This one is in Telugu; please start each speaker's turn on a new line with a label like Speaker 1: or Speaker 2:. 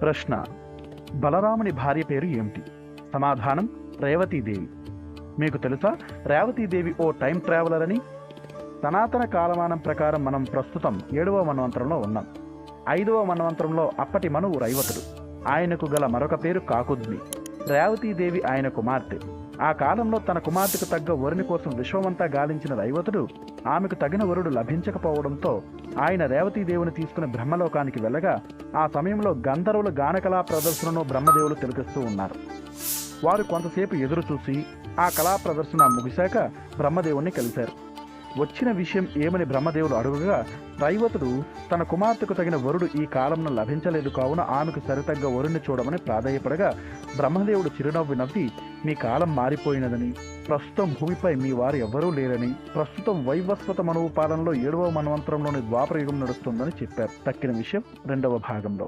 Speaker 1: ప్రశ్న: బలరాముని భార్య పేరు ఏమిటి? సమాధానం: రేవతీదేవి. మీకు తెలుసా రేవతీదేవి ఓ టైం ట్రావెలర్ అని? సనాతన కాలమానం ప్రకారం మనం ప్రస్తుతం 7వ మన్వంతరంలో ఉన్నాం. 5వ మన్వంతరంలో అప్పటి మనువు రైవతుడు. ఆయనకు గల మరొక పేరు కాకుద్మి. రేవతీదేవి ఆయన కుమార్తె. ఆ కాలంలో తన కుమార్తెకు తగ్గ వరుని కోసం విశ్వమంతా గాలించిన రైవతుడు ఆమెకు తగిన వరుడు లభించకపోవడంతో ఆయన రేవతీదేవిని తీసుకుని బ్రహ్మలోకానికి వెళ్ళగా ఆ సమయంలో గంధర్వుల గానకళా ప్రదర్శనను బ్రహ్మదేవులు తిలకిస్తూ ఉన్నారు. వారు కొంతసేపు ఎదురు చూసి ఆ కళా ప్రదర్శన ముగిశాక బ్రహ్మదేవుణ్ణి కలిశారు. వచ్చిన విషయం ఏమని బ్రహ్మదేవులు అడుగుగా రైవతుడు తన కుమార్తెకు తగిన వరుడు ఈ కాలంలో లభించలేదు కావున ఆమెకు సరితగ్గ వరుణ్ణి చూడమని ప్రాధేయపడగా బ్రహ్మదేవుడు చిరునవ్వు నవ్వి, మీ కాలం మారిపోయినదని, ప్రస్తుతం భూమిపై మీ వారు ఎవ్వరూ లేరని, ప్రస్తుతం వైవస్వత మనువు పాలనలో 7వ మన్వంతరంలోని ద్వాపర యుగం నడుస్తుందని చెప్పారు. తక్కిన విషయం 2వ భాగంలో.